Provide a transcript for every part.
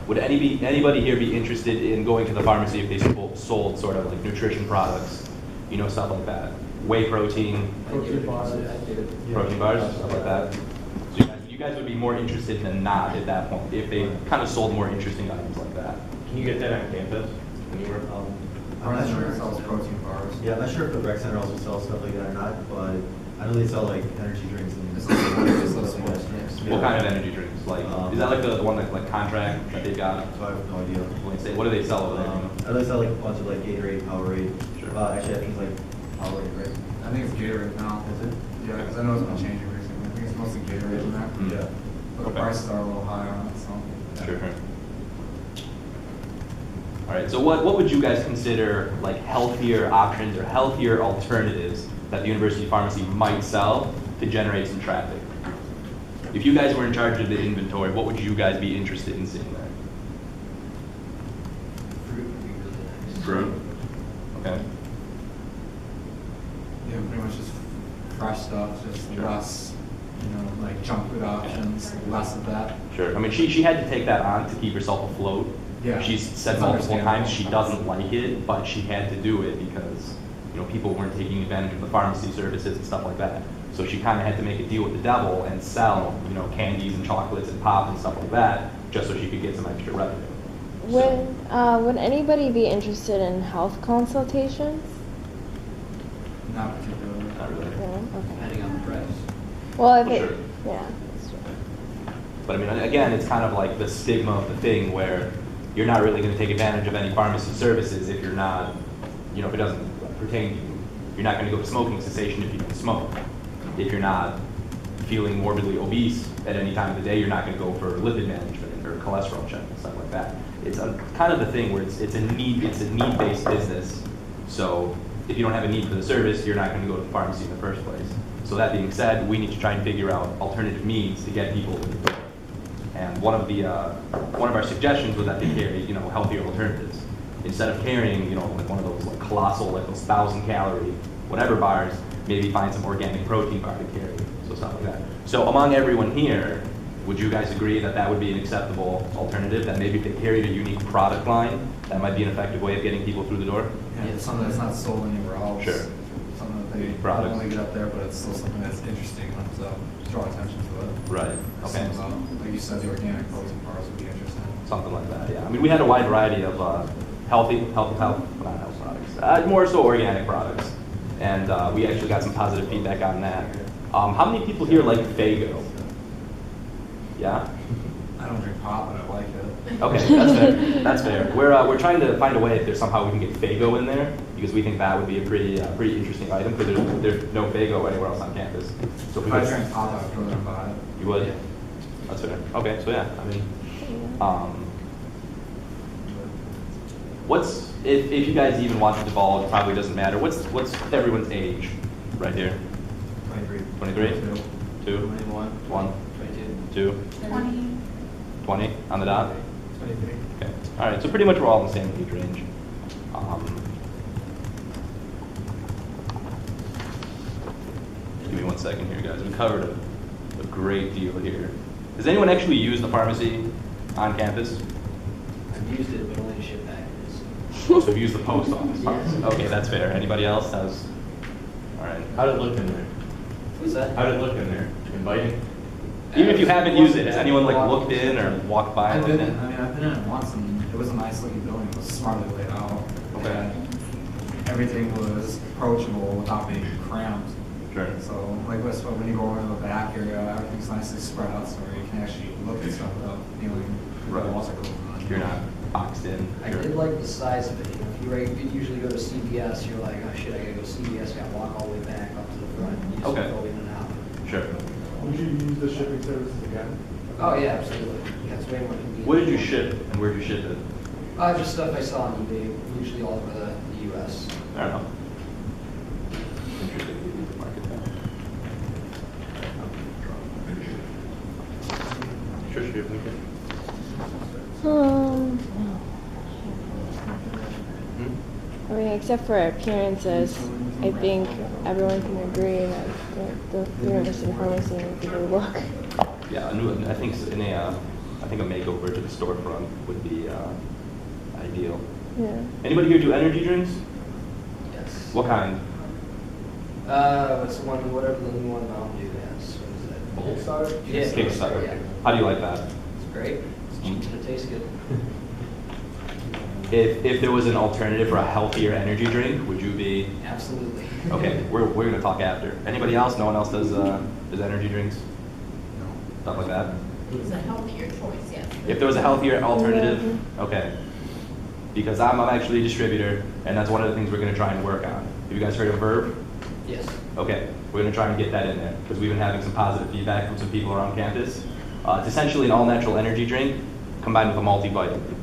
Would anybody here be interested in going to the pharmacy if they sold sort of like nutrition products, stuff like that? Whey protein, Protein bars. stuff like that. So you guys would be more interested than not at that point if they kind of sold more interesting items like that. Can you get that on campus? Anywhere? I'm not sure if it sells protein bars. Yeah, I'm not sure if the rec center also sells stuff like that or not, but I know they sell like energy drinks and What kind of energy drinks? Like, is that like the one like contract that they've got? So I have no idea. What do they sell over there? I know they sell like a bunch of like Gatorade, Powerade. Sure. Actually, I think it's like Powerade, right? I think it's Gatorade now. Is it? Yeah, because I know it's been changing recently. I think it's mostly Gatorade in that. Mm. Yeah. But the Okay. prices are a little high on it, so. Sure. All right, so what would you guys consider like healthier options or healthier alternatives that the university pharmacy might sell to generate some traffic? If you guys were in charge of the inventory, what would you guys be interested in seeing there? Fruit would be really nice. Fruit. Okay. Yeah, pretty much just fresh stuff, just Sure. less, like junk food options, less of that. Sure. I mean, she had to take that on to keep herself afloat. Yeah. She's said It's multiple times she understandable. doesn't like it, but she had to do it because people weren't taking advantage of the pharmacy services and stuff like that. So she kind of had to make a deal with the devil and sell candies and chocolates and pop and stuff like that just so she could get some extra revenue. Would anybody be interested in health consultations? Not particularly. Not really. No? Okay. Depending on the price. Well, if Well, it, sure. yeah, that's true. But I mean, again, it's kind of like the stigma of the thing where you're not really going to take advantage of any pharmacy services if you're not, if it doesn't pertain to you. You're not going to go to smoking cessation if you can smoke. If you're not feeling morbidly obese at any time of the day, you're not going to go for lipid management or cholesterol check and stuff like that. It's kind of the thing where it's a need-based business. So if you don't have a need for the service, you're not going to go to the pharmacy in the first place. So that being said, we need to try and figure out alternative means to get people to the door. And one of our suggestions was that they carry, healthier alternatives. Instead of carrying, like one of those like colossal, like those 1,000-calorie whatever bars, maybe find some organic protein bar to carry, so stuff like that. So among everyone here, would you guys agree that that would be an acceptable alternative? That maybe if they carried a unique product line, that might be an effective way of getting people through the door? Yeah, it's something that's not sold anywhere else. Sure. Something that they Products. only get up there, but it's still something that's interesting enough to draw attention to it. Right. Okay. So, like you said, the organic protein bars would be interesting. Something like that, yeah. I mean, we had a wide variety of not health products, more so organic products. And we actually got some positive feedback on that. How many people here like Faygo? Yeah? I don't drink pop, but I like it. Okay, that's fair. That's fair. We're trying to find a way if there's somehow we can get Faygo in there because we think that would be a pretty interesting item because there's no Faygo anywhere else on campus. So If I drank pop, I would go there and buy it. You would? That's fair. Okay, so yeah, I mean, what's if you guys even want to divulge, it probably doesn't matter. What's everyone's age right here? 23. 23? 2? 21. 1? 22. 2? 20. 20 on the dot? 23. Okay. All right. So pretty much we're all in the same age range. Give me 1 second here, guys. We covered a great deal here. Does anyone actually use the pharmacy on campus? I've used it, but only to ship packages. Oh, so you use the post office pharmacy. Yes. Okay, that's fair. Anybody else has? All right. How did it look in there? What's that? How did it look in there? Inviting? Even if you haven't used it, has anyone like looked in or walked by? I've and been looked in. in? I've been in it once, and it was a nice looking building. It was smartly laid out. Okay. And everything was approachable without being cramped. Sure. So, like when you go over to the back area, everything's nicely spread out, so you can actually look at stuff without feeling Right. the walls are closed on. You're not boxed in. I You're- did like the size of it. If you usually go to CVS, you're like, oh shit, I gotta go to CVS, gotta walk all the way back up to the front. You just Okay. go in and out. Sure. Would you use the shipping services again? Oh yeah, absolutely. Yeah, it's way more convenient. What did you ship and where did you ship it? Just stuff I saw on eBay, usually all over the US. I don't know. Interesting. Market that. Sure, sure. Okay. I mean, except for appearances, I think everyone can agree that the university pharmacy needs a new look. Yeah, I think in a I think a makeover to the storefront would be ideal. Yeah. Anybody here do energy drinks? Yes. What kind? What's the one, whatever the new one Mountain Dew has, what is that? Kickstarter? Yeah, Kickstarter. yeah. How do you like that? It's great, it's cheap and it tastes good. If there was an alternative for a healthier energy drink, would you be? Absolutely. Okay, we're gonna talk after. Anybody else? No one else does energy drinks? Stuff like that? It's a healthier choice, yes. If there was a healthier alternative, okay. Because I'm actually a distributor, and that's one of the things we're gonna try and work on. Have you guys heard of Verve? Yes. Okay, we're gonna try and get that in there, because we've been having some positive feedback from some people around campus. It's essentially an all-natural energy drink combined with a multivitamin.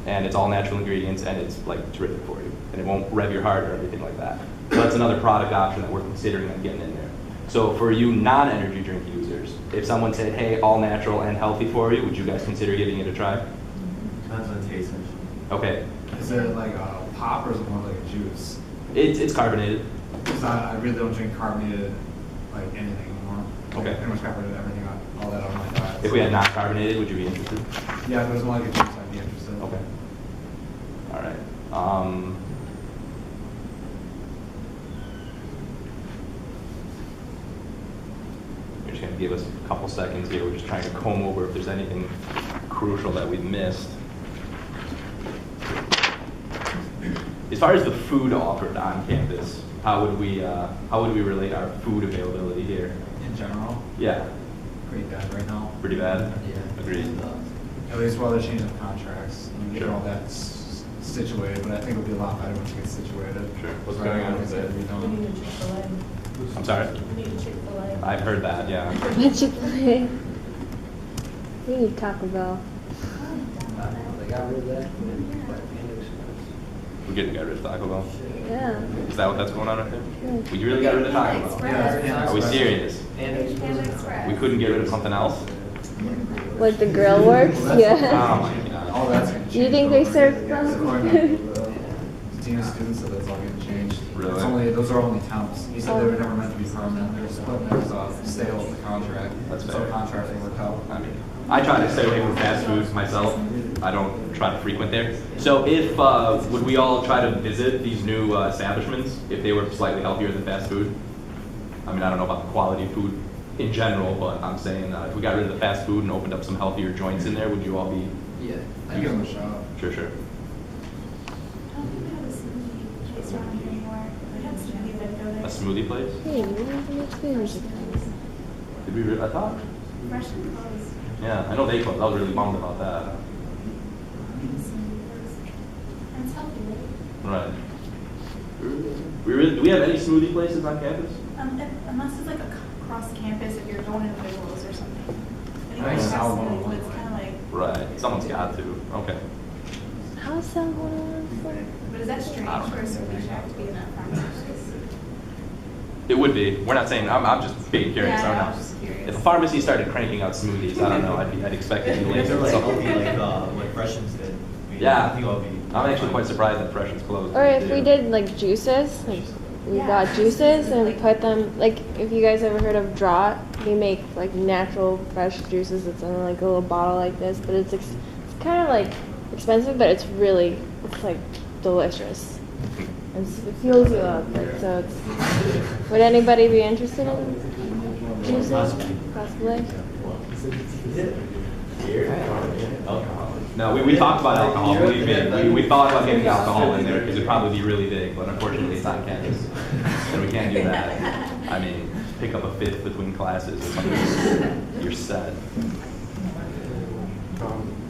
And it's all natural ingredients, and it's like terrific for you. And it won't rev your heart or anything like that. So that's another product option that we're considering on getting in there. So for you non-energy drink users, if someone said, hey, all natural and healthy for you, would you guys consider giving it a try? Depends on the taste. Okay, Is it like a pop or is it more like a juice? it's carbonated. Because I really don't drink carbonated like anything anymore. Okay. I pretty much got rid of everything, all that on my diet. If we had not carbonated, would you be interested? Yeah, if it was more like a juice, I'd be interested. Okay. All right. You're just going to give us a couple seconds here. We're just trying to comb over if there's anything crucial that we missed. As far as the food offered on campus, how would we relate our food availability here? In general, Yeah, pretty bad right now. pretty bad. Yeah. Agreed. At least while they're changing the contracts and getting Sure. all that situated, but I think it'll be a lot better once it gets situated. Sure. What's Right going now, on it's with gotta be it? We done. need a Chick-fil-A. I'm sorry. We need a Chick-fil-A. I've heard that. Yeah. Chick-fil-A. We need Taco Bell. They got rid of that. We're getting rid of Taco Bell. Yeah. Is that what that's going on right there? Yeah. We really got rid of Taco Bell. Yeah. Are we serious? And We couldn't get rid of something else? Like the grill works? Oh Yeah. my god. All that's gonna change. Do you think they serve According them? to the dean of students, said that's all getting changed. Really? It's only, those are only temps. He said they were never meant to be permanent. They're splitting those stay with the contract. That's So fair. contracting work out. I mean, I try to stay away from fast foods myself. I don't try to frequent there. So if, would we all try to visit these new establishments if they were slightly healthier than fast food? I mean, I don't know about the quality of food in general, but I'm saying if we got rid of the fast food and opened up some healthier joints in there, would you all be? Yeah. I give them a shot. Sure, sure. I don't think we have a smoothie place around here anymore. We had smoothies that go A there. smoothie place? Hey, we need to make food. Did we, I thought? Fresh and closed. Yeah, I know they closed. I was really bummed about that. And it's healthy, right? Right. Do we have any smoothie places on campus? Unless it's like across campus, if you're going into Wiggles or something. Anyway, Nice. it's smoothie, but it's kind of like, Right. Someone's got to. Okay. How's that one? but is that strange I don't for a smoothie shack to be in that pharmacy space? It would be. We're not saying. I'm just being curious. Yeah, I I don't was know. just curious. If a pharmacy started cranking out smoothies, I don't know. I'd expect it to be If they're like something. healthy, like Freshens did. I mean, Yeah. I think I'll be. I'm actually quite surprised that Freshens closed. Or if we did like juices, like we got juices and put them, like if you guys ever heard of Draught, they make like natural fresh juices. It's in like a little bottle like this, but it's kind of like expensive, but it's like delicious. It fuels you up, like, so it's, would anybody be interested in juices? Possibly. No, we talked about alcohol. Believe me, we thought about getting alcohol in there because it'd probably be really big, but unfortunately it's on campus, and we can't do that. I mean, pick up a fifth between classes or something. You're set.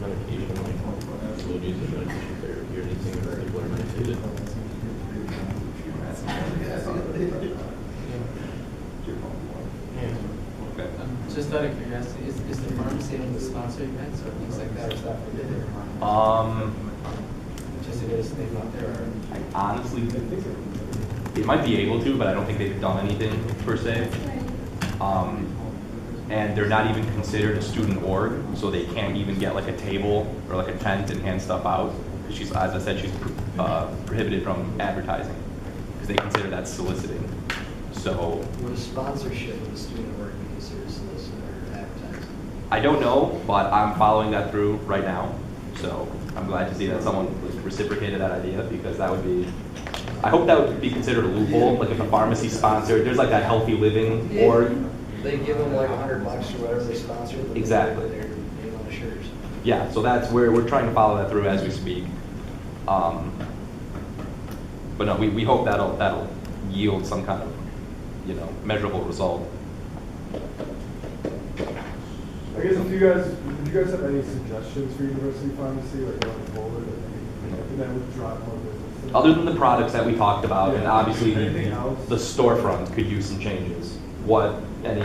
Medication, like, smoothies and medication therapy or anything that people are medicated. Okay. Just out of curiosity, is the pharmacy able to sponsor events or things like that, or is that forbidden? Just to get a name out there, or? I honestly, they might be able to, but I don't think they've done anything per se. And they're not even considered a student org, so they can't even get like a table or like a tent and hand stuff out. Because she's, as I said, she's prohibited from advertising because they consider that soliciting. So With sponsorship of a student work, we consider soliciting or advertising. I don't know, but I'm following that through right now. So I'm glad to see that someone reciprocated that idea, because that would be, I hope that would be considered a loophole. Like if a pharmacy sponsored, there's like that healthy living org. They give them like $100 or whatever they sponsor. But Exactly. They're name on the shirts. Yeah, so that's where we're trying to follow that through as we speak. But no, we hope that'll yield some kind of, you know, measurable result. I guess if you guys have any suggestions for university pharmacy, like going forward, that would drive more business? Other than the products that we talked about, and Yeah. obviously Anything else? the storefront could use some changes. What, any,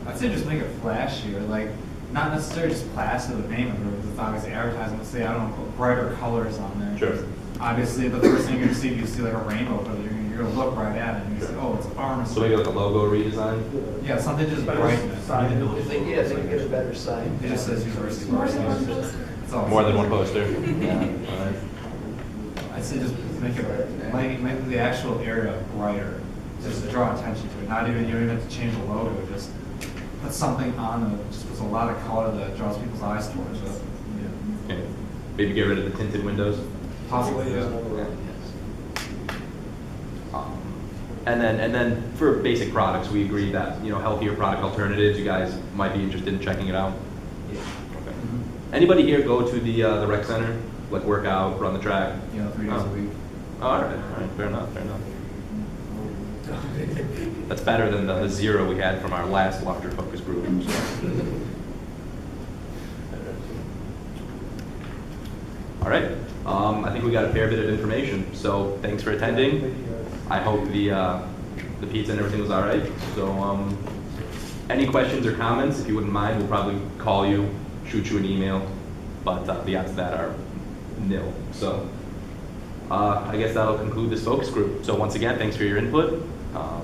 I'd say just make it flashier, like, not necessarily just plaster the name of it, because it's obviously advertising, let's say, I don't know, put brighter colors on there. Sure. Obviously, the first thing you're gonna see, if you see like a rainbow, but you're gonna look right at it, and you say, oh, it's a pharmacy. so maybe like a logo redesign? Yeah, something just Better brightness. sign. If they can get a better sign. It just says university More than one pharmacy. poster. That's all. More than one poster? Yeah. I'd say just make it, make the actual area brighter, just to draw attention to it. Not even, you don't even have to change the logo, just put something on it, just puts a lot of color that draws people's eyes towards it. Okay. Maybe get rid of the tinted windows? Possibly, yeah. And then for basic products, we agree that, you know, healthier product alternatives, you guys might be interested in checking it out? Okay. Anybody here go to the rec center, like work out, run the track? You know, 3 days a week. Oh, all right, fair enough. That's better than the 0 we had from our last larger focus group. So. All right, I think we got a fair bit of information, so thanks for attending. Thank you guys. I hope the pizza and everything was all right. So any questions or comments, if you wouldn't mind, we'll probably call you, shoot you an email, but the odds of that are nil. So I guess that'll conclude this focus group. So once again, thanks for your input.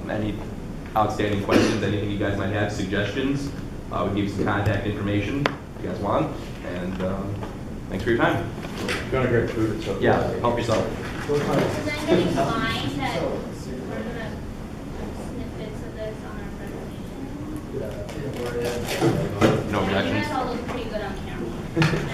Any outstanding questions, anything you guys might have, suggestions, we can give you some contact information if you guys want. And thanks for your time. Kind of great food and stuff. Yeah, help yourself. Is that getting fine that we're gonna snippets of this on our presentation? No You objections? guys all look pretty good on camera.